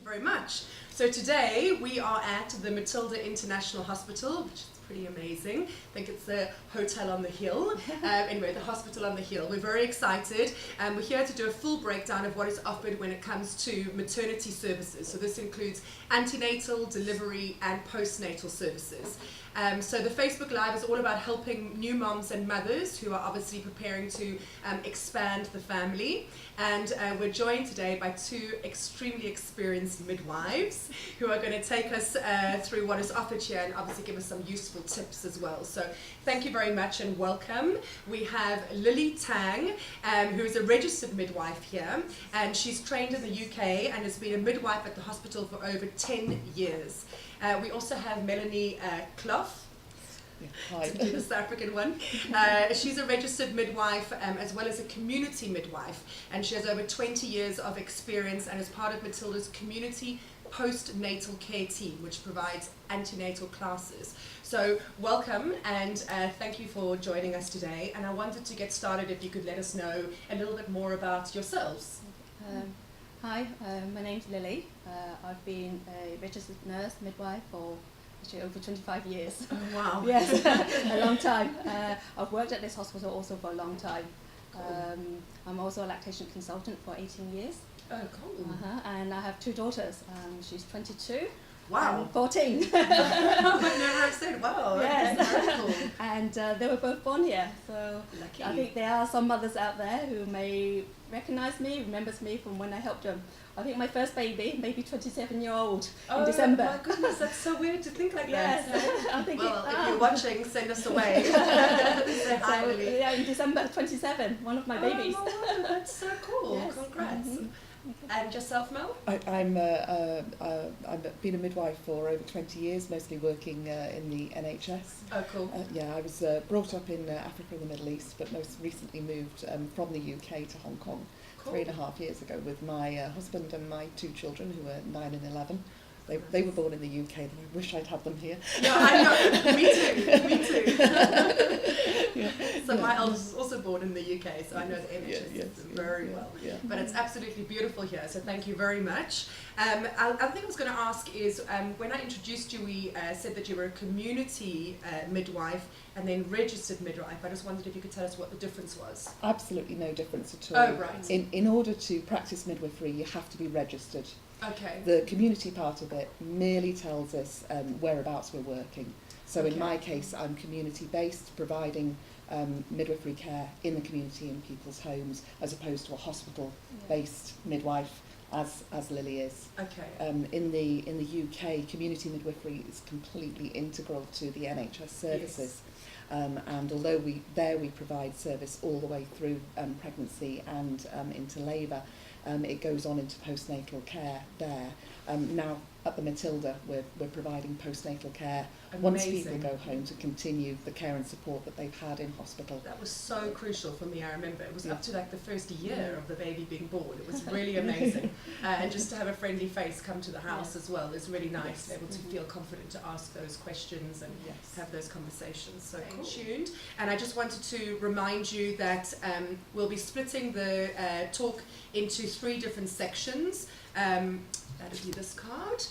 you very much. So today we are at the Matilda International Hospital, which is pretty amazing. I think it's the hotel on the hill. Anyway, the hospital on the hill. We're very excited. We're here to do a full breakdown of what is offered when it comes to maternity services. So this includes antenatal, delivery and postnatal services. So the Facebook Live is all about helping new moms and mothers who are obviously preparing to expand the family. And we're joined today by two extremely experienced midwives who are going to take us through what is offered here and obviously give us some useful tips as well. So thank you very much and welcome. We have Lily Tang, who is a registered midwife here, and she's trained in the UK and has been a midwife at the hospital for over 10 years. We also have Melanie Clough, to do the South African one. She's a registered midwife as well as a community midwife, and she has over 20 years of experience and is part of Matilda's community postnatal care team, which provides antenatal classes. So welcome and thank you for joining us today. And I wanted to get started if you could let us know a little bit more about yourselves. Hi, my name's Lily. I've been a registered nurse midwife for actually over 25 years. Oh, wow. Yes, a long time. I've worked at this hospital also for a long time. Cool. I'm also a lactation consultant for 18 years. Oh, cool. And I have two daughters. She's 22. Wow. And 14. I would never have said wow. Yes. That's very cool. And they were both born here. So Lucky. I think there are some mothers out there who may recognise me, remembers me from when I helped them. I think my first baby, maybe 27-year-old in December. Oh my goodness, that's so weird to think like Yes, that. I think Well, if you're watching, send us away. Say hi, Lily. Yeah, in December 27, one of my babies. Oh, wow, that's so cool. Yes. Congrats. Mm-hmm. And yourself, Mel? I've been a midwife for over 20 years, mostly working in the NHS. Oh, cool. Yeah, I was brought up in Africa and the Middle East, but most recently moved from the UK to Hong Kong. Cool. 3.5 years ago with my husband and my two children who are 9 and 11. They were born in the UK, and I wish I'd had them here. Yeah, I know. Me too. Me too. Yeah. So my eldest was also born in the UK, so I know the NHS very well. Yeah. But it's absolutely beautiful here, so thank you very much. I think I was going to ask is, when I introduced you, we said that you were a community midwife and then registered midwife. I just wondered if you could tell us what the difference was. Absolutely no difference at all. Oh, right. In order to practice midwifery, you have to be registered. Okay. The community part of it merely tells us whereabouts we're working. So in my case, I'm community-based, providing midwifery care in the community in people's homes, as opposed to a hospital-based midwife, as Lily is. Okay. In the UK, community midwifery is completely integral to the NHS services. Yes. And although we provide service all the way through pregnancy and into labour, it goes on into postnatal care there. Now at the Matilda, we're providing postnatal care. Amazing. Once people go home, to continue the care and support that they've had in hospital. That was so crucial for me. I remember it was up to like the first year of the baby being born. It was really amazing. And just to have a friendly face come to the house as well is really nice. Yes. Able to feel confident to ask those questions and have those conversations. So cool. Tuned. And I just wanted to remind you that we'll be splitting the talk into 3 different sections. That'll be this card.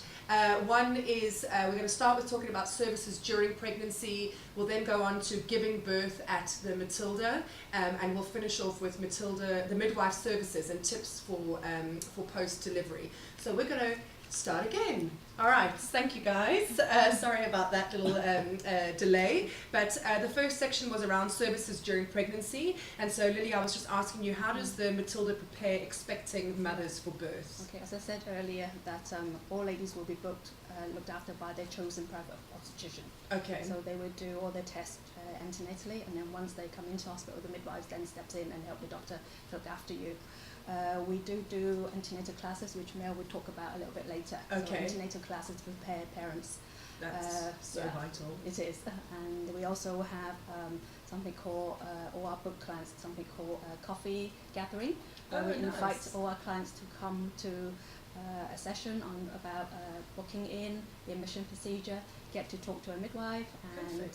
One is we're going to start with talking about services during pregnancy. We'll then go on to giving birth at the Matilda, and we'll finish off with Matilda, the midwife services and tips for post-delivery. So we're going to start again. All right, thank you guys. Sorry about that little delay, but the first section was around services during pregnancy. And so Lily, I was just asking you, how does the Matilda prepare expecting mothers for birth? Okay, as I said earlier, that all ladies will be looked after by their chosen private obstetrician. Okay. So they would do all their tests antenatally, and then once they come into hospital, the midwife then steps in and help the doctor look after you. We do antenatal classes, which Mel will talk about a little bit later. Okay. So antenatal classes to prepare parents. That's so vital. It is. And we also have something called, all our book clients, something called coffee gathering, where we invite all our clients to come to a session on about booking in, the admission procedure, get to talk to a midwife and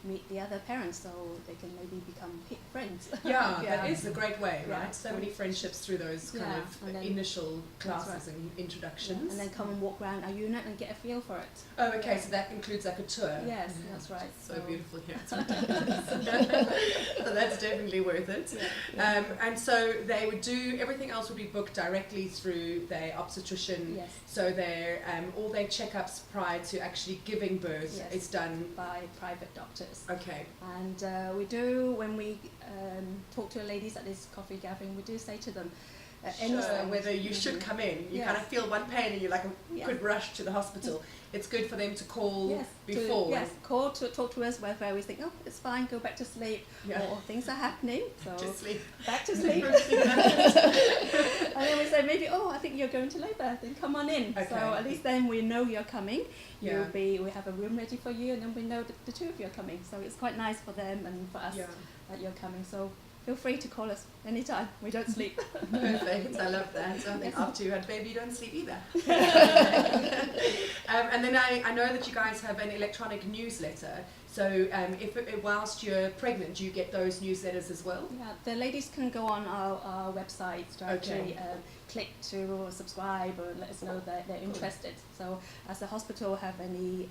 meet the other parents so they can maybe become friends. Yeah, that is a great way, right? Yeah. So many friendships through those kind of initial classes and introductions. Yeah. And then come and walk around our unit and get a feel for it. Oh, okay, so that includes like a tour. Yes, that's right. So beautiful here. So that's definitely worth it. Yeah. And so they would do, everything else would be booked directly through their obstetrician. Yes. So their all their checkups prior to actually giving birth is done by private doctors. Okay. And we do, when we talk to the ladies at this coffee gathering, we do say to them, whether you should come in. You kind of feel one pain and you're like could rush to the hospital. It's good for them to call before. Call to talk to us whether we think, oh, it's fine, go back to sleep, or things are happening. So just sleep. Back to sleep. And then we say maybe, oh, I think you're going to labour, then come on in. Okay. So at least then we know you're coming. Yeah. We have a room ready for you, and then we know that the two of you are coming. So it's quite nice for them and for us that you're coming. So feel free to call us anytime. We don't sleep. Perfect. I love that. So I think after you had baby, you don't sleep either. And then I know that you guys have an electronic newsletter. So whilst you're pregnant, do you get those newsletters as well? Yeah, the ladies can go on our website to actually click to subscribe or let us know that they're interested. So as the hospital have any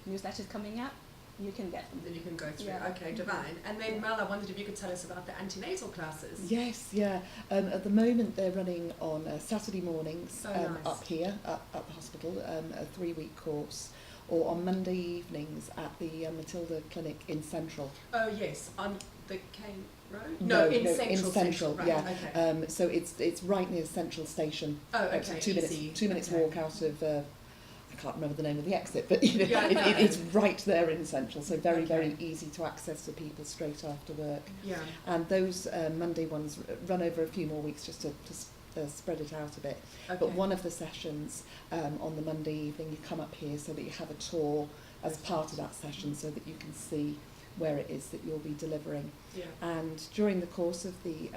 newsletters coming out, you can get them. Then you can go through. Okay, divine. And then Mel, I wondered if you could tell us about the antenatal classes. Yes, yeah. At the moment they're running on Saturday mornings up here, at the hospital, a 3-week course, or on Monday evenings at the Matilda Clinic in Central. Oh yes, on the Kane Road? No, in Central. Central, right. Yeah. Okay. So it's right near Central Station. Oh, okay. 2 minutes walk out of. I can't remember the name of the exit, but you know, it's right there in Central, so very easy to access for people straight after work. Yeah. And those Monday ones run over a few more weeks just to spread it out a bit. Okay. But one of the sessions on the Monday evening, you come up here so that you have a tour as part of that session so that you can see where it is that you'll be delivering. Yeah. And during the course of the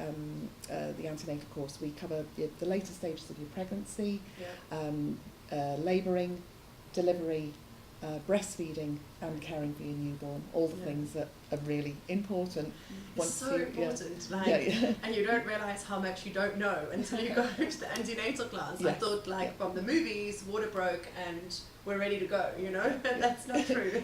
antenatal course, we cover the later stages of your pregnancy, labouring, delivery, breastfeeding and caring for your newborn, all the things that are really important. It's so important, and you don't realise how much you don't know until you go to the antenatal class. I thought from the movies, water broke and we're ready to go, you know, and that's not true.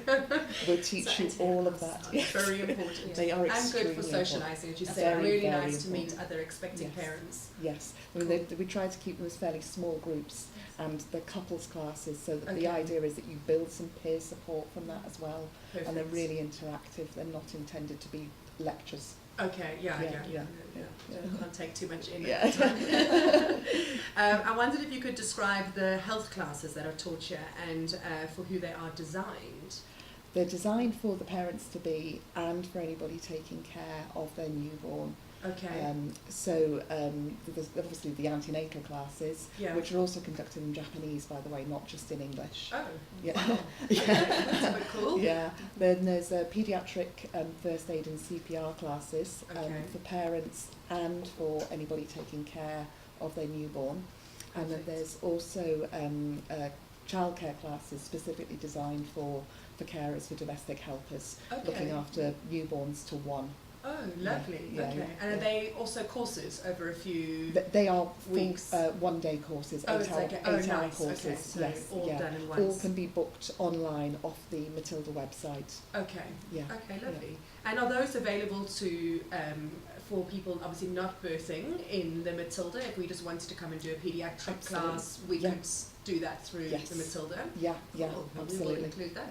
We'll teach you all of that. Very important. They are extremely and good for socialising, as you said. Very, really very nice important. to meet other expecting parents. Yes, I mean, we try to keep them as fairly small groups, and the couples classes, so that the idea is that you build some peer support from that as well. Perfect. And they're really interactive. They're not intended to be lectures. Okay, yeah. Can't take too much in. I wondered if you could describe the health classes that are taught here and for who they are designed. They're designed for the parents to be and for anybody taking care of their newborn. Okay. There's obviously the antenatal classes, which are also conducted in Japanese, by the way, not just in English. Oh, yeah. Wow. That's a bit cool. Yeah. Then there's paediatric first aid and CPR classes for parents and for anybody taking care of their newborn. And then there's also childcare classes specifically designed for carers, for domestic helpers, looking after newborns to 1. Oh, lovely. Okay. And are they also courses over a few They are weeks? 1-day courses, 8-hour courses. Okay, so yes, all done in once. All can be booked online off the Matilda website. Okay. Yeah. Okay, lovely. And are those available to for people obviously not birthing in the Matilda? If we just wanted to come and do a paediatric class, we could do that through the Matilda? Yeah, We absolutely. will include that.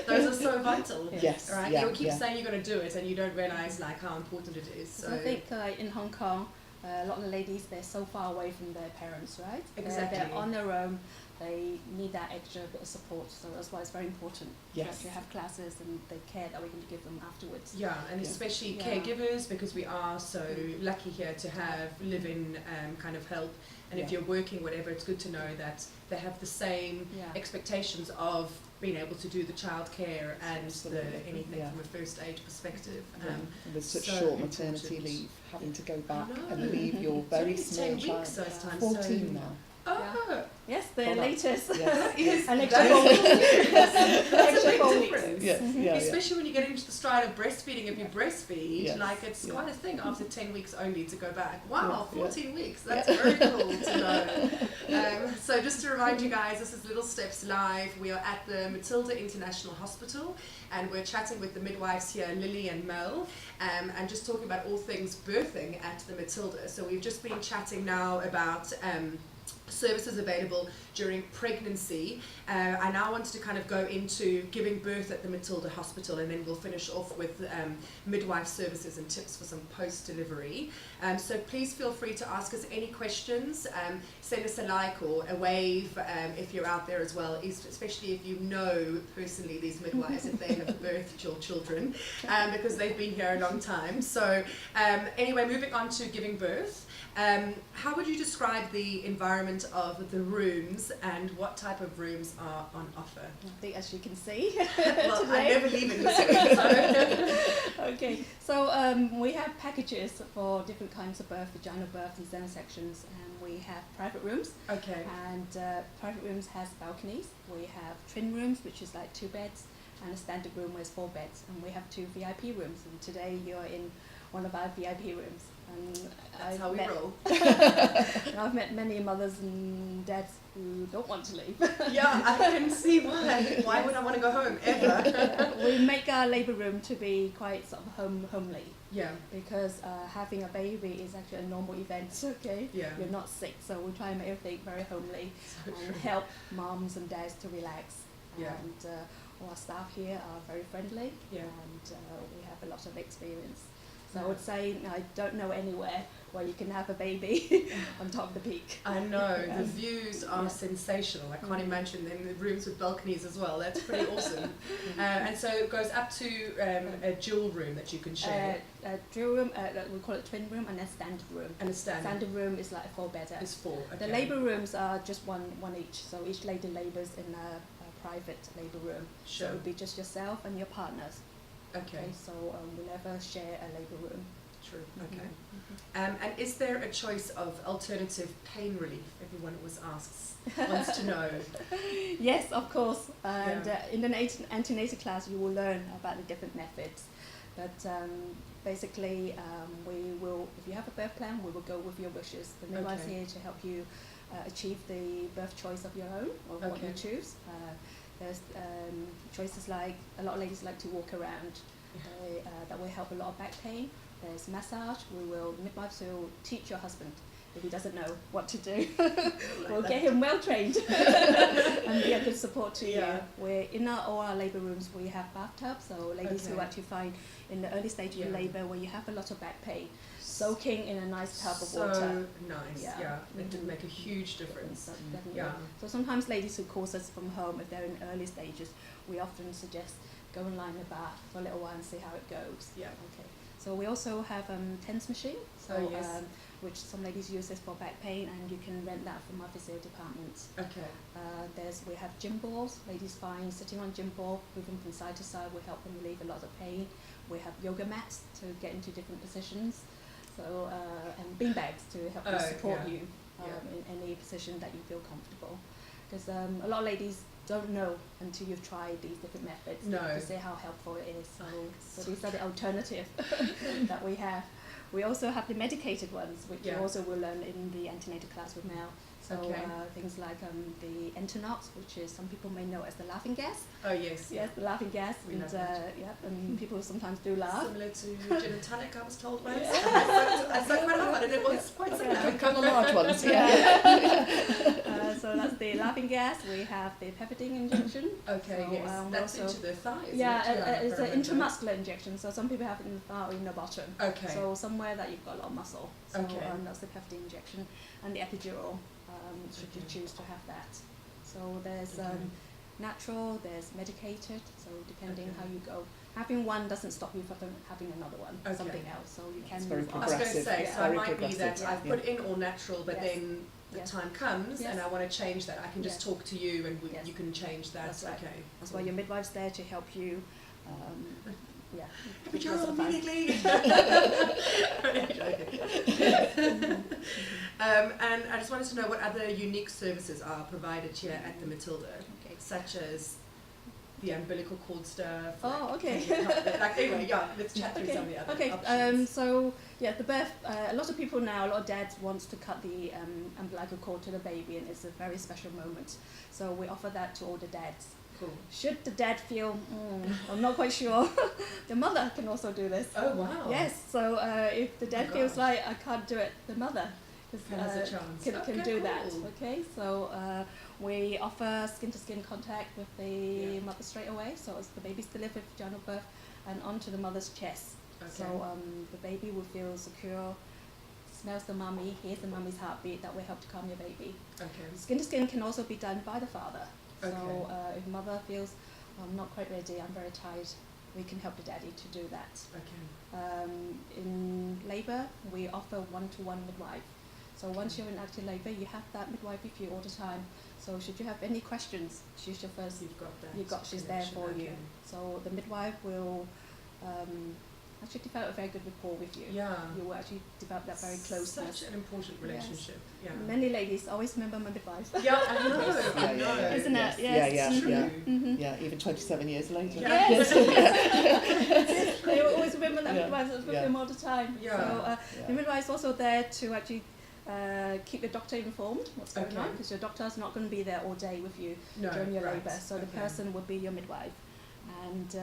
Those are so vital. Yes. Right? You keep saying you're going to do it and you don't realise how important it is. So I think in Hong Kong, a lot of the ladies, they're so far away from their parents, right? Exactly. They're on their own. they need that extra bit of support. So that's why it's very important to actually have classes and the care that we can give them afterwards. Yeah, and especially caregivers, because we are so lucky here to have live-in kind of help. And if you're working, whatever, it's good to know that they have the same expectations of being able to do the childcare and anything from a first aid perspective. With such short maternity leave, having to go back and leave your very small 10 child. weeks those times. 14 now. Oh, yes, the latest. Yes. An extra 4 weeks. That's a big difference. Yes, Especially when you get into the stride of breastfeeding. If you breastfeed, like it's quite a thing after 10 weeks only to go back. Wow, 14 weeks. That's very cool to know. So just to remind you guys, this is Little Steps Live. We are at the Matilda International Hospital, and we're chatting with the midwives here, Lily and Mel, and just talking about all things birthing at the Matilda. So we've just been chatting now about services available during pregnancy. I now wanted to kind of go into giving birth at the Matilda Hospital, and then we'll finish off with midwife services and tips for some post-delivery. So please feel free to ask us any questions. Send us a like or a wave if you're out there as well, especially if you know personally these midwives, if they have birthed your children, because they've been here a long time. So anyway, moving on to giving birth. How would you describe the environment of the rooms, and what type of rooms are on offer? I think, as you can see, well, today. I never leave in this room. Okay, so we have packages for different kinds of birth, vaginal birth and center sections, and we have private rooms. Okay. And private rooms has balconies. We have twin rooms, which is like 2 beds, and a standard room with 4 beds, and we have 2 VIP rooms. And today you're in one of our VIP rooms. And that's how we roll. I've met many mothers and dads who don't want to leave. Yeah, I can see why. Why would I want to go home ever? We make our labour room to be quite sort of homely. Yeah. Because having a baby is actually a normal event. Okay. Yeah. You're not sick, so we try and make everything very homely and help mums and dads to relax. Yeah. And all our staff here are very friendly. Yeah. And we have a lot of experience. So I would say I don't know anywhere where you can have a baby on top of the peak. I know, the views are sensational. I can't imagine them in the rooms with balconies as well. That's pretty awesome. And so it goes up to a dual room that you can share. A dual room, we call it twin room, and a standard room. And a standard room is like a 4-bedder. It's 4, okay. The labour rooms are just one each, so each lady labours in a private labour room. Sure. So it would be just yourself and your partners. Okay. So we never share a labour room. True. Okay. And is there a choice of alternative pain relief? Everyone always wants to know. Yes, of course. And in the antenatal class, you will learn about the different methods. But basically, we will, if you have a birth plan, we will go with your wishes. The midwife is here to help you achieve the birth choice of your own, or what you choose. There's choices like, a lot of ladies like to walk around. That will help a lot of back pain. There's massage. Midwives will teach your husband if he doesn't know what to do. We'll get him well trained and be a good support to you. We're in all our labour rooms. We have bathtubs, so ladies who actually find in the early stage of labour where you have a lot of back pain, soaking in a nice tub of water. So nice. It can make a huge difference. So sometimes ladies who call us from home, if they're in early stages, we often suggest go and lie in the bath for a little while and see how it goes. Yeah. Okay. So we also have TENS machine, which some ladies use this for back pain, and you can rent that from our physio department. Okay. We have gym balls. Ladies find sitting on gym ball, moving from side to side, will help them relieve a lot of pain. We have yoga mats to get into different positions. So and bean bags to help you support you in any position that you feel comfortable. Because a lot of ladies don't know until you've tried these different methods to see how helpful it is. So these are the alternatives that we have. We also have the medicated ones, which you also will learn in the antenatal class with Mel. So things like the Antenatal, which is, some people may know as the laughing gas. Oh yes. Yes, the laughing gas. And people sometimes do laugh. Similar to gin and tonic, I was told once. I sucked quite hard and it was quite similar. A couple of large ones, so that's the laughing gas. We have the peptidine injection. Okay, so, yes. That's into the thighs. It's an intramuscular injection. So some people have it in the thigh or in the bottom. Okay. So somewhere that you've got a lot of muscle. So that's the peptidine injection. And the epidural, should you choose to have that. So there's natural, there's medicated, so depending Okay. how you go. Having one doesn't stop you from having another one, Okay. something else, so you can It's very move on. I was going to progressive. say, Yeah. so it Very might be progressive. that I've put in all natural, but Yes. then the Yes. time comes Yes. and I want to change that. I can just Yes. talk to you and Yes. you can change that. That's right. Okay. That's why your midwife's there to help you. Yeah. But you're because of that. immediately. And I just wanted to know what other unique services are provided here at the Matilda, Okay. such as the umbilical cord stuff. Oh, okay. Like anyway, yeah. Let's chat through some of the other Okay. options. So yeah, the birth. A lot of people now, a lot of dads wants to cut the umbilical cord to the baby, and it's a very special moment. So we offer that to all the dads. Cool. Should the dad feel, I'm not quite sure, the mother can also do this. Oh wow. Yes. So if the dad Oh, feels gosh. like I can't do it, the mother Has a chance. can Okay, do cool. that. Okay. So we offer skin-to-skin contact with the Yeah. mother straight away. So as the baby's delivered, vaginal birth, and onto the mother's chest. Okay. So the baby will feel secure, smells the mummy, hears the mummy's heartbeat. That will help to calm your baby. Okay. Skin to skin can also be done by the father. So Okay. if mother feels I'm not quite ready, I'm very tired, we can help the daddy to do that. Okay. In labour, we offer one-to-one midwife. So once you're in active labour, you have that midwife with you all the time. So should you have any questions, she's your first. You've got that. She's there connection, for you. okay. So the midwife will actually develop a very good rapport with you. Yeah. You will actually develop that very closeness. Such an important relationship. Yeah. Many ladies always remember my midwife. Yeah, I know. Yes. I know. Yeah. Isn't Yes. it? Yes. Yeah, True. yeah. Mhm. Yeah, even 27 years later. Yeah. Yes. They always remember that Yeah. midwives with Yeah. them all the time. Yeah. So the midwife is also there to actually keep the doctor informed what's going Okay. on, because your doctor is not going to be there all day with you No, during your right. labour. So the Okay. person will be your midwife, and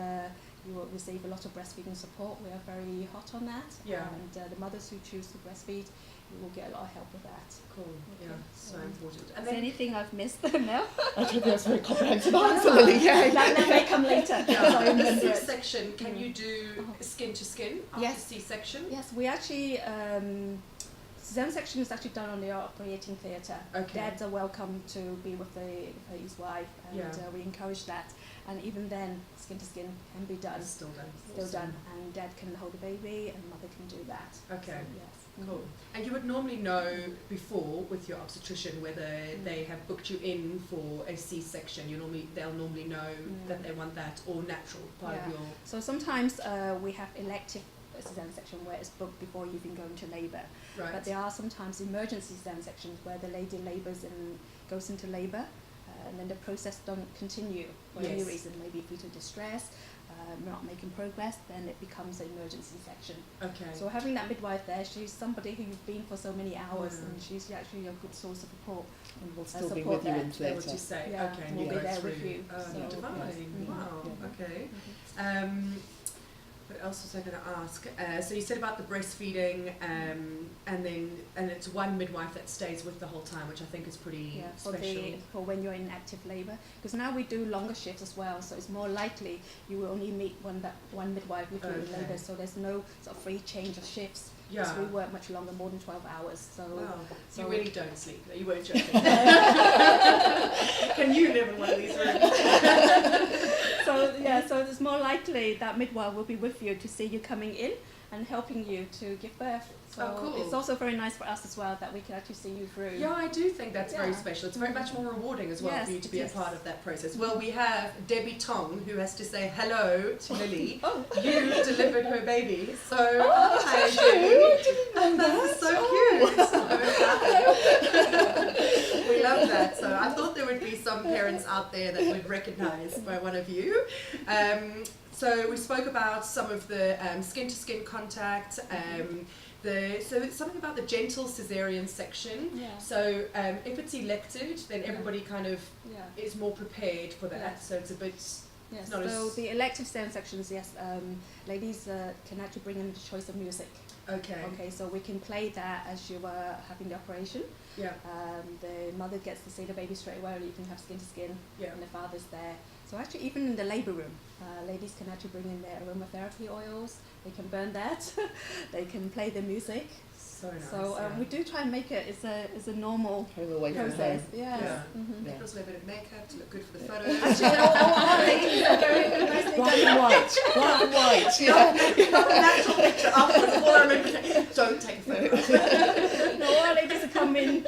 you will receive a lot of breastfeeding support. We are very hot on that. Yeah. And the mothers who choose to breastfeed, you will get a lot of help with that. Cool. Okay. Yeah. So important. Is And there then anything I've missed now? I don't think that's a very comprehensive answer, Lily. Yeah. that may come later. So I the remember it. C-section, can you do Oh. skin to skin after Yes. C-section? Yes, we actually, Zen section is actually done on the operating theatre. Okay. Dads are welcome to be with his wife, and Yeah. we encourage that. And even then, skin to skin can be done, It's still done. still Awesome. done, and dad can hold the baby, and mother can do that. Okay. So, yes. Cool. And you would normally know before with your obstetrician whether they have booked you in for a C-section. They'll normally know that they want that, or natural part of Yeah. your. So sometimes we have elective Zen section where it's booked before you've been going to labour. Right. But there are sometimes emergency Zen sections where the lady labours and goes into labour, and then the process don't continue for any Yes. reason, maybe fetal distress, not making progress, then it becomes an emergency section. Okay. So having that midwife there, she's somebody who you've been for so many hours, Yeah. and she's actually a good source of support. And we'll still be support with you that. in They would theatre. just say, Yeah, okay, and we'll you be go there through. with you. Oh, So, divine. yes. Wow. Yeah. Okay. Mhm. What else was I going to ask? So you said about the breastfeeding, and it's one midwife that stays with the whole time, which I think is pretty Yeah, special. for when you're in active labour, because now we do longer shifts as well, so it's more likely you will only meet one midwife with you in Okay. labour, so there's no sort of free change of shifts. Yeah. Because we work much longer, more than 12 hours. So, Wow. so You really don't sleep. You weren't joking. Can you live in one of these rooms? so it's more likely that midwife will be with you to see you coming in and helping you to give birth. So Oh, cool. it's also very nice for us as well that we can actually see you through. Yeah, I do think that's very Yeah. special. It's very much more rewarding as well Yes, for you to it be a is. part of that process. Well, we have Debbie Tong, who has to say hello to Lily. Oh. You delivered her baby, so Oh, hi, so Debbie. I didn't know That's that. so cute. We love that. So I thought there would be some parents out there that would recognise by one of you. So we spoke about some of the skin-to-skin contact. So it's something about the gentle cesarean section. Yeah. So if it's elected, then everybody kind of Yeah. is more prepared for that. Yeah. So it's a bit. Yes, Not so as- the elective STEM sections, yes, ladies can actually bring in the choice of music. Okay. Okay, so we can play that as you are having the operation. Yeah. The mother gets to see the baby straight away, or you can have skin to skin, Yeah. and the father's there. So actually, even in the labour room, ladies can actually bring in their aromatherapy oils. They can burn that. They can play the music. So nice. So we do try and make it as a normal Home away from process. home. Yes. Yeah. Mm-hmm. Yeah. Nicholas, a little bit of makeup to look good for the photos. Actually, all ladies are very nicely Black done. and white, black and white, yeah. Not a natural picture afterwards. All I remember, don't take a photo. No, all ladies are coming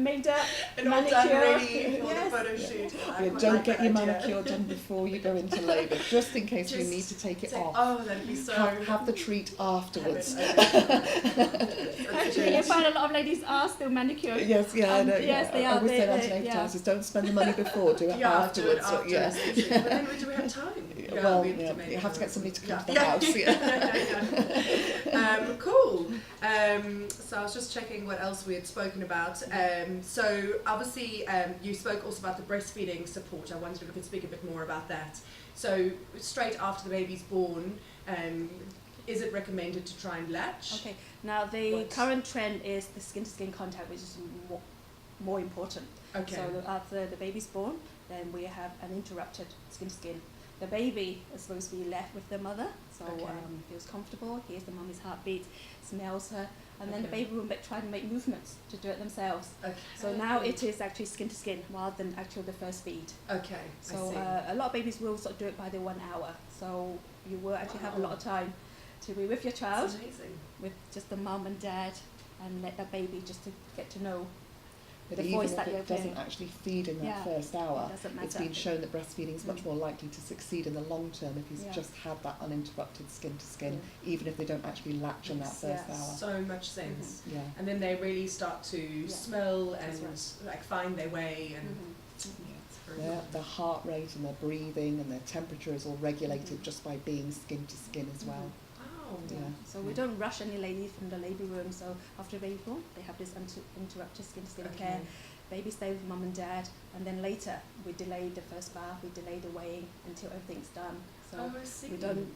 made up, And all done manicure. ready for Yes. the photo shoot. I Yeah, quite don't like get that your idea. manicure done before you go into labour, just in case you Just need to take it Take- off. Oh, that'd be so. Have the treat afterwards. Actually, you find a lot of ladies are still manicured. Yes, yeah, I know. Yes, they I are. always say that to Yeah. antenatal don't spend the money before, do it Yeah, afterwards. do it Yeah. afterwards. But then do we have time? Well, we yeah, make you have to get it. somebody to come Yeah. to the house. Yeah. Cool. So I was just checking what else we had spoken about. So obviously you spoke also about the breastfeeding support. I wondered if we could speak a bit more about that. So straight after the baby's born, is it recommended to try and latch? Okay. Now the What? current trend is the skin-to-skin contact, which is more important. Okay. So after the baby's born, then we have an interrupted skin-to-skin. The baby is supposed to be left with the mother, so Okay. feels comfortable, hears the mummy's heartbeat, smells her, and then the Okay. baby will try to make movements to do it themselves. Okay. So now it is actually skin-to-skin rather than actually the first feed. Okay. So I see. a lot of babies will sort of do it by the 1 hour, so you will actually have a lot of time to be with your child, That's amazing. with just the mum and dad, and let that baby just to get to know But the even voice if that it you're doesn't getting. actually feed in that Yeah, first hour, It doesn't it's matter. been shown that breastfeeding is much Mm. more likely to succeed in the long term if he's Yeah. just had that uninterrupted skin to skin, even if they don't actually latch in that Makes first Yes. hour. So much sense. Yeah. And then they really start to smell and That's like find their way and Mhm. it's very Their heart rate and their breathing and their temperature is all regulated Mhm. just by being skin to skin as well. Wow. Yeah. Yeah. So we don't rush any ladies from the labour room. So after baby born, they have this interrupted skin-to-skin Okay. care. Baby stay with mum and dad, and then later we delay the first bath, we delay the weighing until everything's done. So Oh, I see. we don't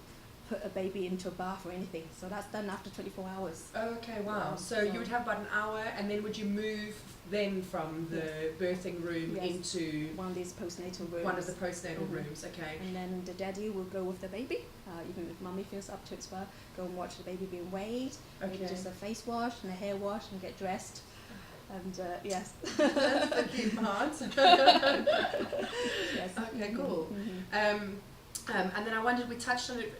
put a baby into a bath or anything. So that's done after 24 hours. Oh, okay, wow. So So- you would have about an hour, and then would you move then from the birthing room Yes. into One of these postnatal rooms. one of the postnatal Mhm. rooms? Okay. And then the daddy will go with the baby, even if mummy feels up to it as well. Go and watch the baby being weighed, maybe Okay. just a face wash and a hair wash and get dressed. And yes. That's the key part. Yes. Okay, cool. Mhm. And then I wondered, we touched on it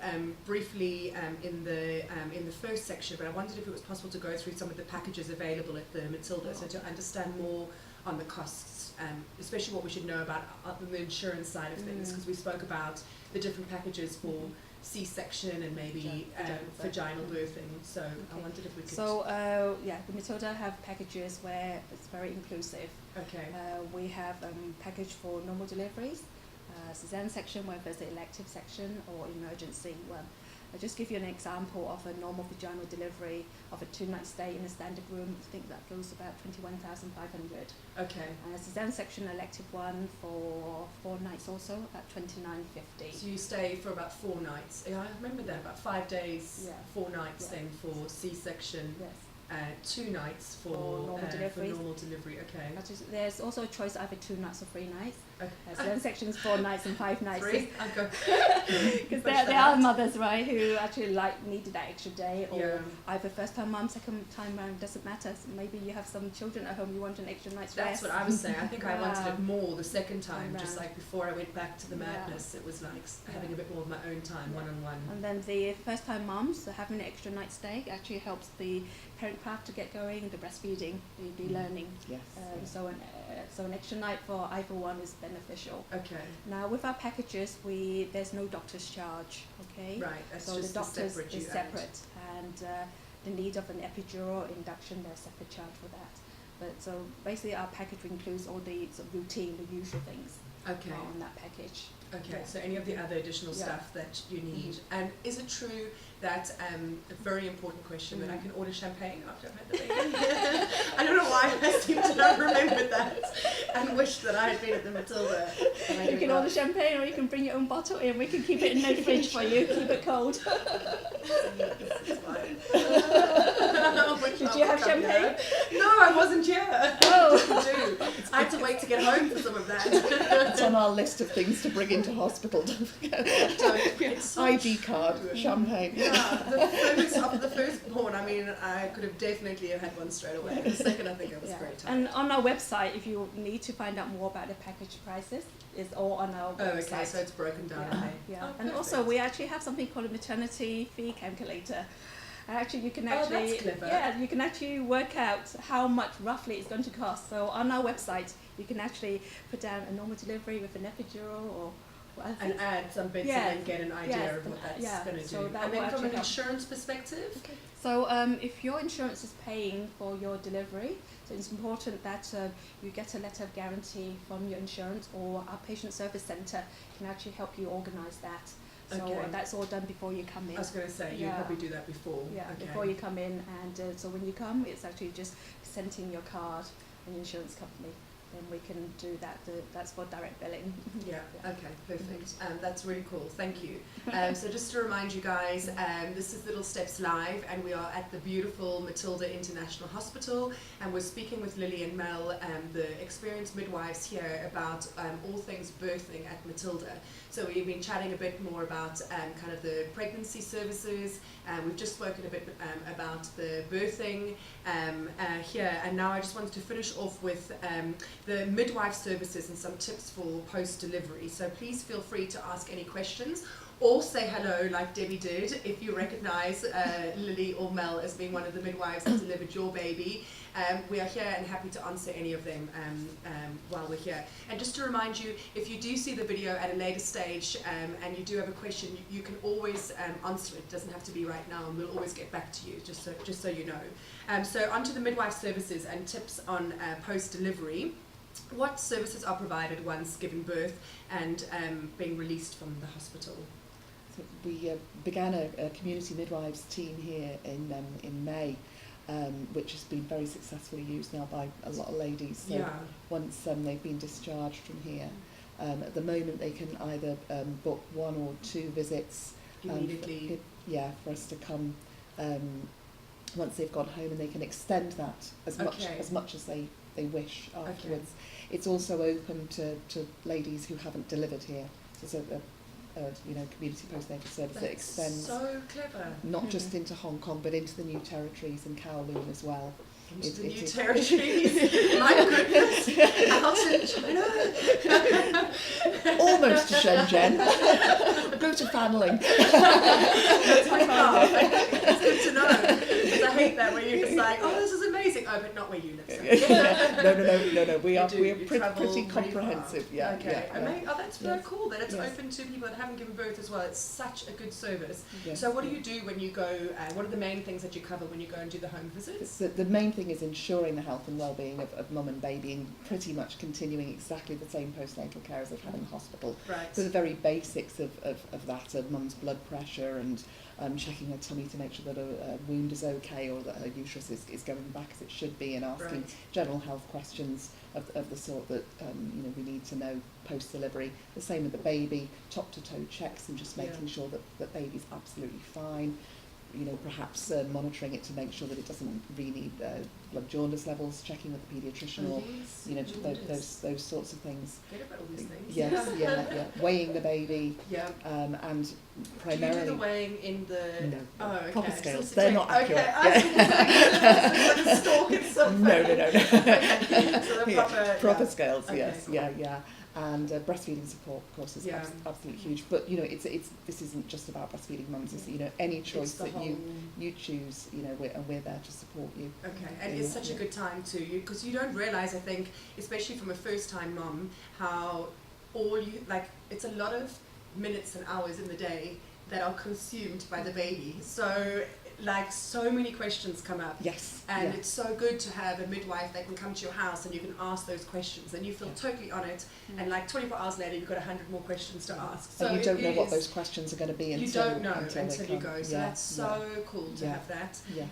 briefly in the first section, but I wondered if it was possible to go through some of the packages available at the Matilda, so to understand more on the costs, especially what we should know about the insurance side of things, because we spoke about the different packages for C-section and maybe vaginal birthing. So I wondered if we could. So the Matilda have packages where it's very inclusive. Okay. We have package for normal deliveries, cesarean section where there's the elective section or emergency one. I'll just give you an example of a normal vaginal delivery of a 2-night stay in a standard room. I think that goes about 21,500. Okay. And a cesarean section elective one for 4 nights also at 29.50. So you stay for about 4 nights. Yeah, I remember that, about 5 days, Yeah. 4 nights Yeah. then for C-section, Yes. 2 nights for normal deliveries. normal delivery. Okay. There's also a choice either 2 nights or 3 nights. Okay. Cesarean sections 4 nights and 5 nights. 3? I'll go. Because there are mothers, right, who actually needed that extra day, or Yeah. either first time mum, second time round, doesn't matter. So maybe you have some children at home, you want an extra night's That's rest. what I was saying. I think I wanted it more the second time, Time just round. like before I went back to the Yeah. madness. It was like having Yeah. a bit more of my own time, Yeah. one-on-one. And then the first time mums, so having an extra night stay actually helps the parent craft to get going, the breastfeeding, the learning. Yes. So an extra night for either one is beneficial. Okay. Now with our packages, there's no doctor's charge, okay? Right. That's So just the doctors separate is you add. separate, and the need of an epidural induction, there's separate charge for that. But so basically our package includes all the sort of routine, the usual things Okay. on that package. Okay, Yeah. so any of the other additional Yeah. stuff that you need. Mhm. And is it true that, a very important question, that I Mhm. can order champagne after I've had the baby? I don't know why I seem to have remembered that and wished that I had been at the Matilda. and I You did can not. order champagne, or you can bring your own bottle in. We can keep it in the fridge for you, keep it cold. This is fine. Did you have champagne? No, I wasn't here. Oh. I had to wait to get home for some of that. That's on our list of things to bring into hospital. Don't forget. ID card, champagne. Yeah, the firstborn, I mean, I could have definitely had one straight away. The second, I think I was great. And on our website, if you need to find out more about the package prices, it's all on our website. Okay, so it's broken down. Yeah, Okay. yeah. Oh, And also we actually have something called a maternity fee calculator. And actually you can that's clever. you can actually work out how much roughly it's going to cost. So on our website, you can actually put down a normal delivery with an epidural or whatever. And add some bits and then get an idea of what that's going to do. So that and will then from an actually help. insurance perspective? Okay. So if your insurance is paying for your delivery, so it's important that you get a letter of guarantee from your insurance, or our patient service centre can actually help you organise that. So that's all done before you come in. I was going to say, you probably do that before. Yeah, before you come in, and so when you come, it's actually just sent in your card and your insurance company. Then we can do that. That's for direct billing. Yeah. Okay. Perfect. That's really cool. Thank you. So just to remind you guys, this is Little Steps Live, and we are at the beautiful Matilda International Hospital, and we're speaking with Lily and Mel, the experienced midwives here, about all things birthing at Matilda. So we've been chatting a bit more about kind of the pregnancy services. We've just spoken a bit about the birthing here, and now I just wanted to finish off with the midwife services and some tips for post-delivery. So please feel free to ask any questions, or say hello like Debbie did if you recognise Lily or Mel as being one of the midwives that delivered your baby. We are here and happy to answer any of them while we're here. And just to remind you, if you do see the video at a later stage and you do have a question, you can always answer it. It doesn't have to be right now, and we'll always get back to you, just so you know. So onto the midwife services and tips on post-delivery. What services are provided once given birth and being released from the hospital? So we began a community midwives team here in May, which has been very successfully used now by a lot of ladies. So once they've been discharged from here, at the moment they can either book 1 or 2 visits immediately. For us to come once they've gone home, and they can extend that as much as they wish afterwards. It's also open to ladies who haven't delivered here. So it's a community postnatal service that extends so clever. Not just into Hong Kong, but into the new territories and Kowloon as well. Into the new territories. My goodness. Out in China. Almost to Shenzhen. Go to Fanling. That's my path. It's good to know. Because I hate that when you're just like, oh, this is amazing. Oh, but not where you live. No. We are pretty comprehensive. Really Oh, that's very cool that it's open to people that haven't given birth as well. It's such a good service. Yes. So what do you do when you go, what are the main things that you cover when you go and do the home visits? The main thing is ensuring the health and well-being of mum and baby, and pretty much continuing exactly the same postnatal care as they've had in the hospital. Right. So the very basics of that are mum's blood pressure and checking her tummy to make sure that her wound is okay, or that her uterus is going back as it should be, and asking general health questions of the sort that we need to know post-delivery. The same with the baby, top-to-toe checks and just making sure that baby's absolutely fine. Perhaps monitoring it to make sure that it doesn't really need blood jaundice levels, checking with the paediatrician, or those sorts of things. Get about all these things. Yes, weighing the baby. Yeah. And primarily. Do you do the weighing in the? No. Oh, okay. Proper scales. They're not accurate. Okay. I was going to stalk it somewhere. No. Okay. So the proper scales. Okay, yes. Cool. Yeah. And breastfeeding support, of course, is absolutely huge. But this isn't just about breastfeeding mums. It's any choice that you choose. We're there to support you. Okay, and it's such a good time too, because you don't realise, I think, especially from a first-time mum, how it's a lot of minutes and hours in the day that are consumed by the baby. So so many questions come up. Yes. And it's so good to have a midwife that can come to your house and you can ask those questions and you feel totally on it, and 24 hours later you've got 100 more questions to ask. So and you don't know what those questions are going to be until you don't know until you go. So that's so cool to have that. Yes.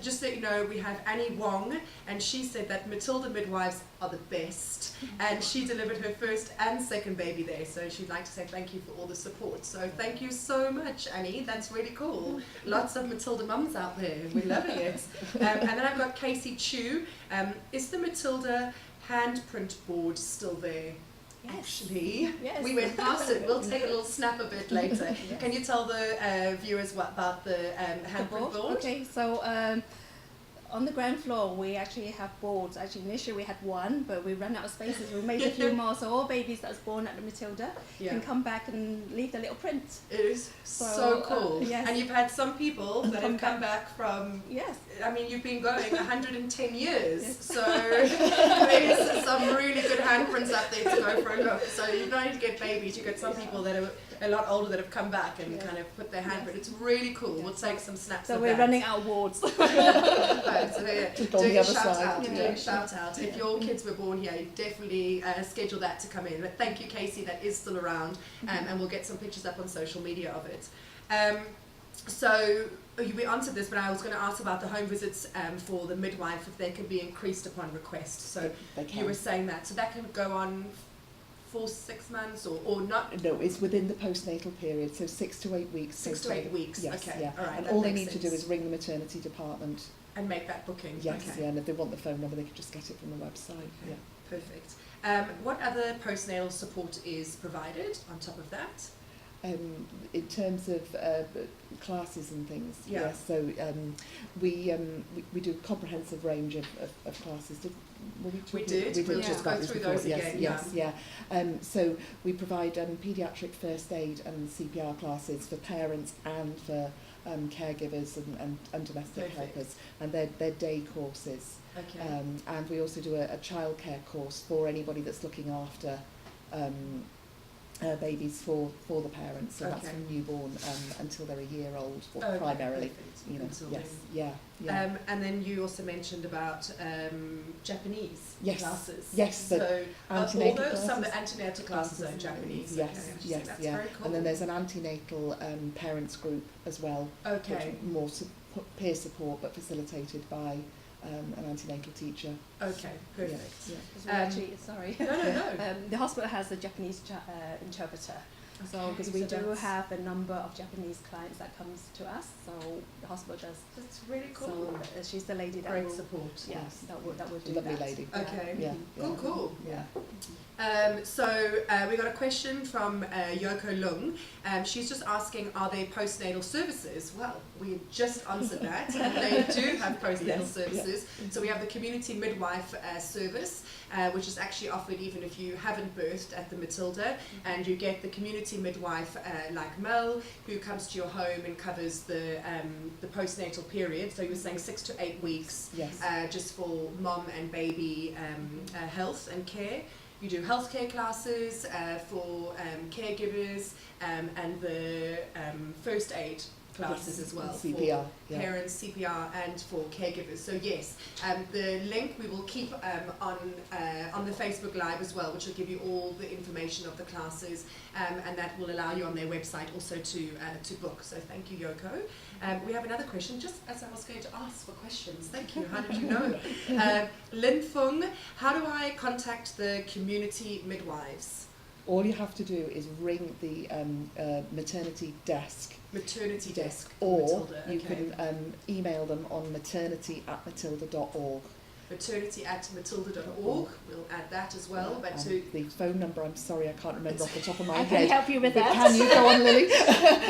Just so you know, we have Annie Wong, and she said that Matilda midwives are the best, and she delivered her first and second baby there, so she'd like to say thank you for all the support. So thank you so much, Annie. That's really cool. Lots of Matilda mums out there. We're loving it. And then I've got Casey Chu. Is the Matilda handprint board still there? Yes. Actually, Yes. we went past it. We'll take a little snap a bit later. Yes. Can you tell the viewers what about the handprint board? Okay, so on the ground floor we actually have boards. Actually initially we had one, but we ran out of spaces. We made a few more, so all babies that's born at the Matilda can come back and leave their little print. It is so cool. Yes. And you've had some people that have come back from, yes. I mean, you've been going 110 years, yes. So there's some really good handprints up there to go for a look. So you don't need to get babies, you get some people that are a lot older that have come back and kind of put their handprint. It's really cool. We'll take some snaps of that. So we're running out of wards. So doing a shout out. Doing a shout out. If your kids were born here, you definitely schedule that to come in. But thank you, Casey, that is still around, and we'll get some pictures up on social media of it. So we answered this, but I was going to ask about the home visits for the midwife, if they could be increased upon request. So you were saying that. So that can go on for 6 months or not? No, it's within the postnatal period, so 6 to 8 weeks. 6 to 8 weeks, yes, okay. Yeah. All right, and all they need to do is ring the maternity department. And make that booking? Yes, okay. yeah, and if they want the phone number, they can just get it from the website. Okay. Yeah. Perfect. What other postnatal support is provided on top of that? In terms of classes and things, yes. So we do a comprehensive range of classes. We did. We'll just go through those again. Yes. So we provide paediatric first aid and CPR classes for parents and for caregivers and domestic helpers, and they're day courses. Okay. And we also do a childcare course for anybody that's looking after babies for the parents, so that's from newborn until they're a year old, primarily. Perfect. You know, yes, and then you also mentioned about Japanese classes. Yes, so antenatal classes. Some of the antenatal classes are in Japanese. Yes, okay. That's very cool. And then there's an antenatal parents group as well. Okay. Which more peer support, but facilitated by an antenatal teacher. Okay, perfect. Yeah. Actually, sorry. No. The hospital has a Japanese interpreter. So, because we do have a number of Japanese clients that comes to us, so the hospital does. That's really cool. So she's the lady that great will support. Yes, that will do lovely that. lady. Okay. Yeah. Cool. Yeah. So we got a question from Yoko Lung. She's just asking, are there postnatal services? Well, we just answered that. They do have postnatal services. So we have the community midwife service, which is actually offered even if you haven't birthed at the Matilda, and you get the community midwife like Mel, who comes to your home and covers the postnatal period. So you were saying 6 to 8 weeks, just for mom and baby health and care. You do healthcare classes for caregivers and the first aid classes as well, CPR, for parents, CPR, and for caregivers. So yes, the link we will keep on the Facebook Live as well, which will give you all the information of the classes, and that will allow you on their website also to book. So thank you, Yoko. We have another question, just as I was going to ask for questions. Thank you. How did you know? Lin Fung, how do I contact the community midwives? All you have to do is ring the maternity desk. Maternity desk. Or you can email them on maternity@matilda.org. maternity@matilda.org. We'll add that as well. But the phone number, I'm sorry, I can't remember off the top of my I head. can help you with that. Can you go on, Lily?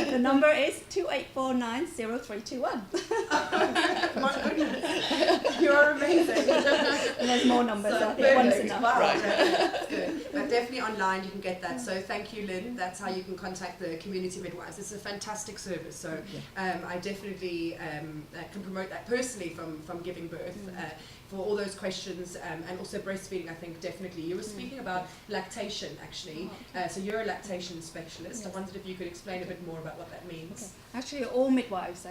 The number is 28490321. My goodness, you're amazing. And there's more numbers. So I think one's enough. Wow, right. That's good. But definitely online you can get that. So thank you, Lynn. That's how you can contact the community midwives. It's a fantastic service. So I definitely can promote that personally from giving birth. For all those questions and also breastfeeding, I think definitely. You were speaking about lactation actually, so you're a lactation specialist. Yes. I wondered if you could explain a bit more about what that means. Okay. Actually, all midwives,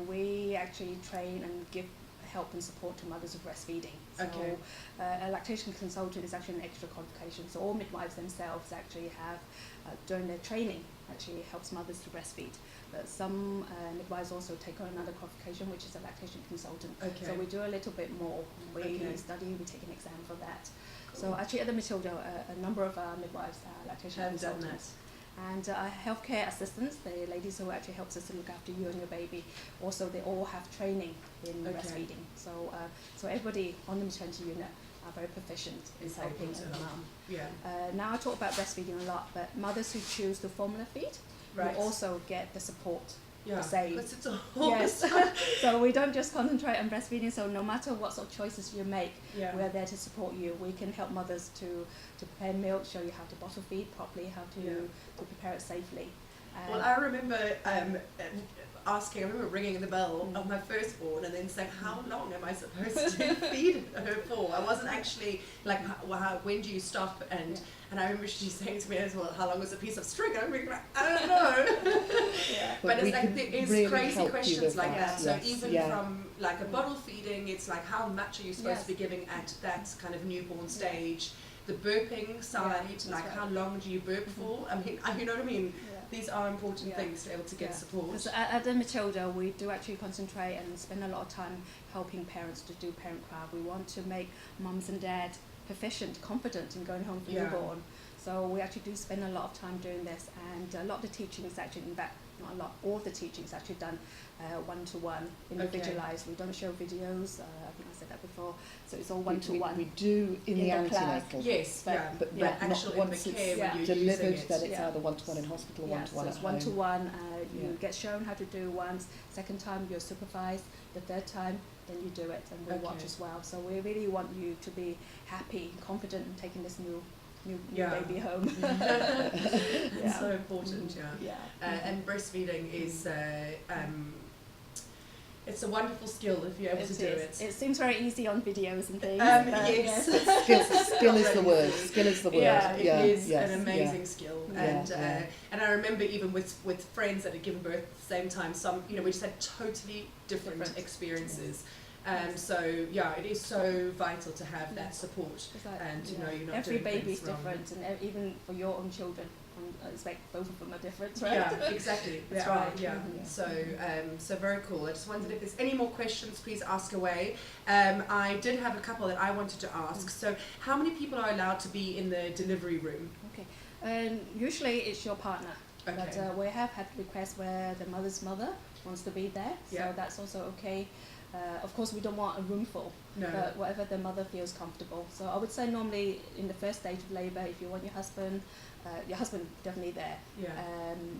we actually train and give help and support to mothers with breastfeeding. So a lactation consultant is actually an extra qualification. So all midwives themselves actually have, during their training, actually helps mothers to breastfeed. But some midwives also take on another qualification, which is a lactation consultant. So we do a little bit more. We study, we take an exam for that. Cool. So actually at the Matilda, a number of our midwives are lactation consultants. And healthcare assistants, the ladies who actually helps us to look after you and your baby, also they all have training in breastfeeding. So so everybody on the maternity unit are very proficient in It's helping able to a help. mum. Yeah. Now I talk about breastfeeding a lot, but mothers who choose to formula feed Right. will also get the support. Yeah. The same. Because it's all Yes. the time. So we don't just concentrate on breastfeeding. So no matter what sort of choices you make, Yeah. we're there to support you. We can help mothers to prepare milk, show you how to bottle feed properly, how to prepare it safely. Well, I remember I remember ringing the bell of my firstborn and then saying, how long am I supposed to feed her for? I wasn't actually like, when do you stop? And I remember she saying to me as well, how long is a piece of string? And I'm like, I don't know. But it's like, there is really crazy questions like that. So Yes, even from like a bottle feeding, it's like, how much are you supposed to be giving at that kind of newborn stage? The burping side, like how long do you burp for? I mean, you know what I mean? These are important things to be able to get support. Because at the Matilda, we do actually concentrate and spend a lot of time helping parents to do parent craft. We want to make mums and dads proficient, confident in going home for newborn. So we actually do spend a lot of time doing this, and a lot of the teaching is actually, in fact, not a lot, all the teaching is actually done one-to-one, individualised. We don't show videos, I think I said that before, so it's all one-to-one. We do in the antenatal. Yes, but actually not once in the care when you're delivered, using it. then it's either one-to-one in hospital, one-to-one so at it's home. one-to-one, you get shown how to do once, second time you're supervised, the third time then you do it, and we watch as well. So we really want you to be happy, confident in taking this new baby home. It's so important, and breastfeeding is it's a wonderful skill if you're able to do it. It seems very easy on videos and things. Yes. Skill is the word. Skill is the word. Yeah, it is an amazing skill. And I remember even with friends that had given birth at the same time, some, we just had totally different experiences. So it is so vital to have that support, and to know you're not every doing baby is things wrong. different, and even for your own children, I expect both of them are different, right? Yeah, exactly. That's They are, right. So very cool. I just wondered if there's any more questions, please ask away. I did have a couple that I wanted to ask. So how many people are allowed to be in the delivery room? Okay, usually it's your partner. Okay. But we have had requests where the mother's mother wants to be there, so that's also okay. Of course, we don't want a room full, but whatever the mother feels comfortable. So I would say normally in the first stage of labour, if you want your husband definitely there,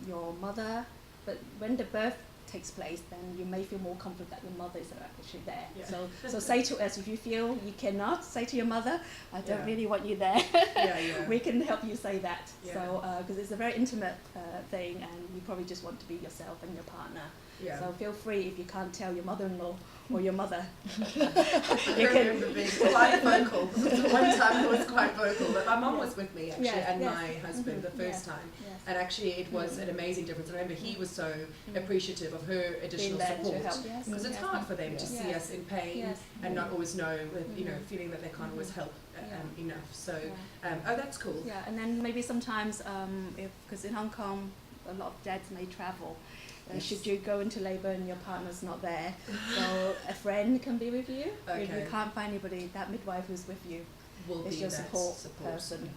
your mother, but when the birth takes place, then you may feel more confident that your mother is actually there. So say to us, if you feel you cannot, say to your mother, I don't really want you there. We can help you say that. So because it's a very intimate thing, and you probably just want to be yourself and your partner. So feel free, if you can't tell your mother-in-law or your mother. You can be quite vocal. One time I was quite vocal, but my mum was with me actually, and my husband the first time. And actually it was an amazing difference. I remember he was so appreciative of her additional support, because it's hard for them to see us in pain and not always know, feeling that they can't always help enough. So, that's cool. Yeah, and then maybe sometimes, because in Hong Kong, a lot of dads may travel. Should you go into labour and your partner's not there, so a friend can be with you. If you can't find anybody, that midwife who's with you is your support person.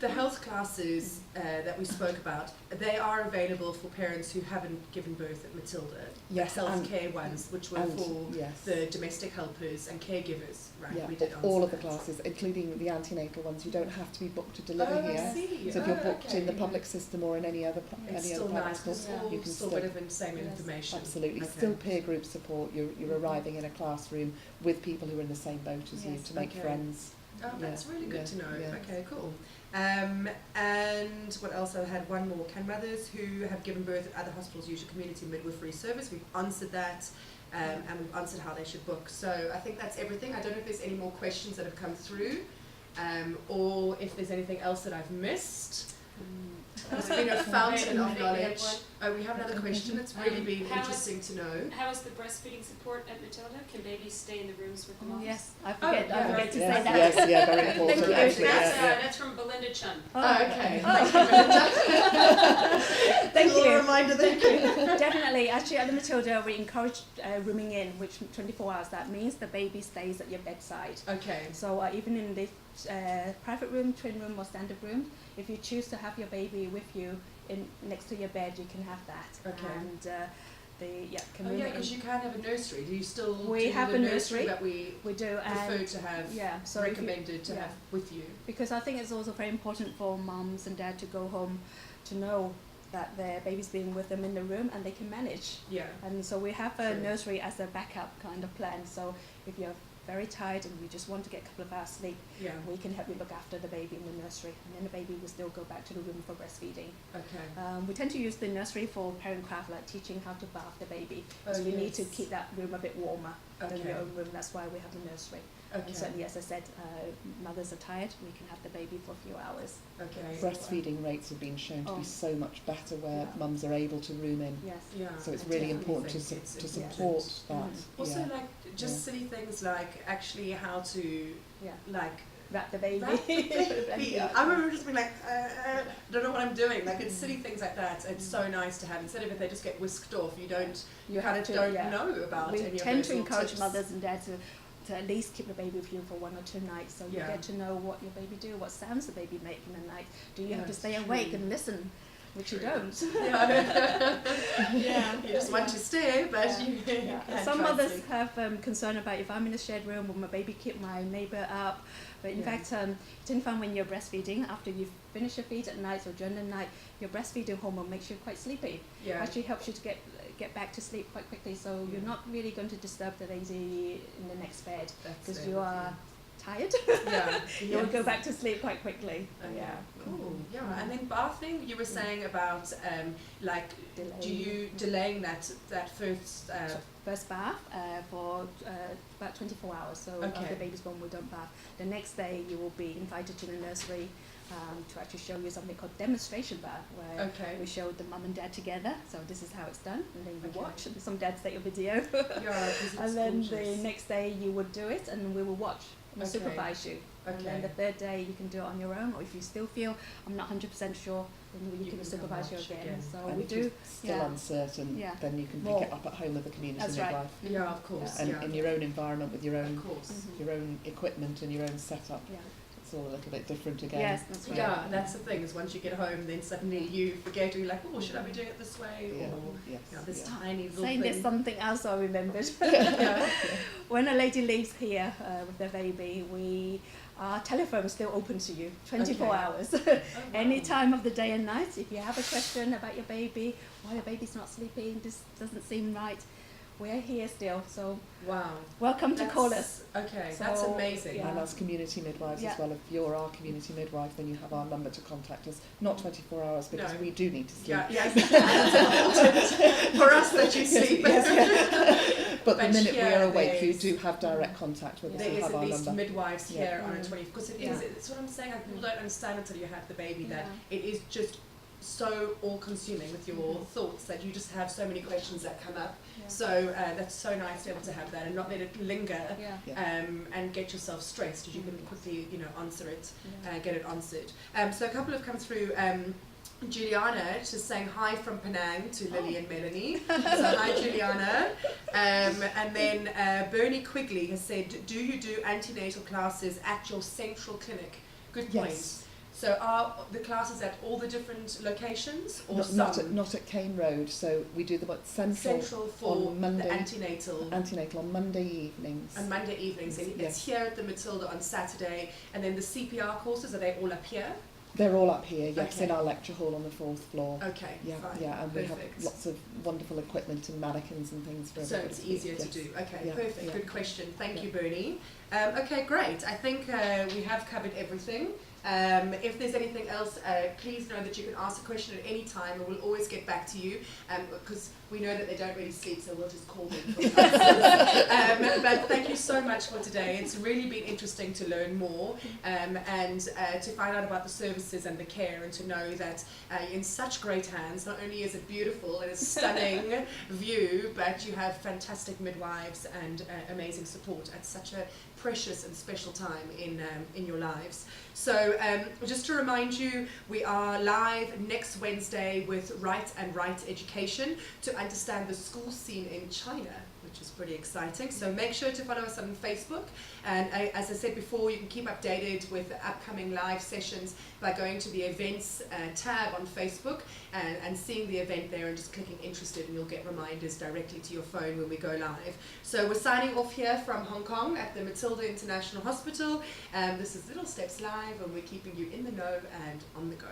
The health classes that we spoke about, they are available for parents who haven't given birth at Matilda. Yes, healthcare ones, which were for the domestic helpers and caregivers, right? Yeah, we did all of the classes, including the antenatal ones. You don't have to be booked to deliver here. I see. So if you're booked in the public system or in any other it's other nice. hospital, you can still bit of the same information. Absolutely, still peer group support. You're arriving in a classroom with people who are in the same boat as you to make friends. Oh, that's really good to know. Okay, cool. And what else? I had one more. Can mothers who have given birth at other hospitals use your community midwifery service? We've answered that, and we've answered how they should book. So I think that's everything. I don't know if there's any more questions that have come through, or if there's anything else that I've missed. It's been a fountain of knowledge. Oh, we have another question. It's really been interesting to know. How is the breastfeeding support at Matilda? Can babies stay in the rooms with the moms? Yes, I forget to say that. Yes, very important. Thank you. Actually, That's from Belinda Chun. Okay. Thank you. Reminder. Thank you. Definitely. Actually, at the Matilda, we encourage rooming in, which 24 hours. That means the baby stays at your bedside. Okay. So even in the private room, twin room, or standard room, if you choose to have your baby with you next to your bed, you can have that. Okay. And can Oh room yeah, it because in. you can have a nursery. Do you still We do have the a nursery nursery. that we We do, prefer and to have so if you- recommended to have with you? because I think it's also very important for mums and dad to go home to know that their baby's being with them in the room and they can manage. Yeah. And so we have a True. nursery as a backup kind of plan. So if you're very tired and you just want to get a couple of hours sleep, Yeah. we can help you look after the baby in the nursery, and then the baby will still go back to the room for breastfeeding. Okay. We tend to use the nursery for parent craft, like teaching how to bath the baby. Oh, So you need to yes. keep that room a bit warmer than Okay. your own room. That's why we have the nursery. Okay. And certainly, as I said, mothers are tired, we can have the baby for a few hours. Okay. Breastfeeding rates have been shown to Oh. be so much better where Yeah. mums are able to room in. Yes. Yeah. So it's I really definitely important to, think it's to important. support that. Also, yeah. like just Yeah. silly things like actually how to Yeah. like Wrap the baby. wrap the baby. Yeah. I remember just being like, I don't know what I'm doing. Like it's silly things like that. It's so nice to have. Instead of if they just get whisked off, you don't. You kind have of to, don't yeah. know about We any of tend those to little encourage tips. mothers and dads to at least keep the baby with you for 1 or 2 nights, so you Yeah. get to know what your baby do, what sounds the baby make in the night. Do you Yeah, have to it's stay true. awake and listen, which you True. don't. Yeah. Yeah. You just want to stay, but Yeah. you Yeah. can't Some try to mothers sleep. have concern about if I'm in a shared room, will my baby keep my neighbour up? But in Yeah. fact, you tend to find when you're breastfeeding, after you finish your feed at night or during the night, your breastfeeding hormone makes you quite sleepy. Yeah. Actually helps you to get back to sleep quite quickly, so you're Yeah. not really going to disturb the lady in the next bed That's because it, you are tired. Yeah. You'll go Yes. back to sleep quite quickly. Okay. Yeah. Cool. Yeah. And then bathing, you were saying about like Delaying. do you delaying that first First bath for about 24 hours. So Okay. after the baby's born, we don't bath. The next day, you will be invited to the nursery to actually show you something called demonstration bath, where Okay. we show the mum and dad together. So this is how it's done, and then you Okay. watch. And some dads take a video, yeah, 'cause it's and then gorgeous. the next day you would do it, and we will watch and Okay. supervise you. And then Okay. the third day you can do it on your own, or if you still feel I'm not 100% sure, then we You can can supervise come you watch again. again. So And we if do. you're still yeah. uncertain, Yeah. then you can More. pick it up at home with the community That's right. midwife. Yeah, of course. And Yeah. in your own environment with your Of own course. Mhm. your own equipment and your own setup. Yeah. It's all a little bit different again. Yes, that's right. Yeah, that's the thing is once you get home, then suddenly you forget. You're like, oh, should I be doing it this way? Yeah. Or Yes. you know, this yeah. tiny little Saying thing. there's something else I remembered. Yeah. When a lady leaves here with their baby, our telephone is still open to you 24 Okay. hours. Oh, wow. Any time of the day and night. If you have a question about your baby, why your baby's not sleeping, this doesn't seem right, we're here still. So Wow. welcome to That's- call us. Okay, So, that's amazing. yeah. And as community midwives Yeah. as well, if you're our community midwife, then you have our number to contact us. Not 24 hours because No. we do need to sleep. Yeah, yes. It's important for us that you sleep. But the But minute we here are awake, you there's- do have direct contact with us. There You is have at our least number. midwives Yeah. here on a Mm. 20 because it Yeah. is. It's what I'm saying. Like, people don't understand until you have the baby that Yeah. it is just so all-consuming with your Mhm. thoughts that you just have so many questions that come up. Yeah. So that's so nice to be able to have that and not let it linger. Yeah. Yeah. And get yourself stressed as you can quickly, answer it, Yeah. get it answered. So a couple have come through. Juliana just saying hi from Penang to Lily and Melanie. So hi, Juliana. And then Bernie Quigley has said, do you do antenatal classes at your central clinic? Good point. Yes. So are the classes at all the different locations or Not at Cane Road. So we do them at central for on Monday. the antenatal? Antenatal on Monday evenings. On Monday evenings, and Yes. it's here at the Matilda on Saturday, and then the CPR courses, are they all up here? They're all up here, yes, Okay. in our lecture hall on the 4th floor. Okay, Yeah, fine. yeah, and we have Perfect. lots of wonderful equipment and mannequins and things for So everybody. it's easier to yes. do. Okay, Yeah, perfect. yeah. Good question. Thank Yeah. you, Bernie. Okay, great. I think we have covered everything. If there's anything else, please know that you can ask a question at any time, and we'll always get back to you, because we know that they don't really sleep, so we'll just call them. But thank you so much for today. It's really been interesting to learn more and to find out about the services and the care, and to know that you're in such great hands. Not only is it beautiful and a stunning view, but you have fantastic midwives and amazing support at such a precious and special time in your lives. So just to remind you, we are live next Wednesday with Right and Right Education to understand the school scene in China, which is pretty exciting. So make sure to follow us on Facebook. And as I said before, you can keep updated with the upcoming live sessions by going to the events tab on Facebook and seeing the event there and just clicking interested, and you'll get reminders directly to your phone when we go live. So we're signing off here from Hong Kong at the Matilda International Hospital. This is Little Steps Live, and we're keeping you in the know and on the go.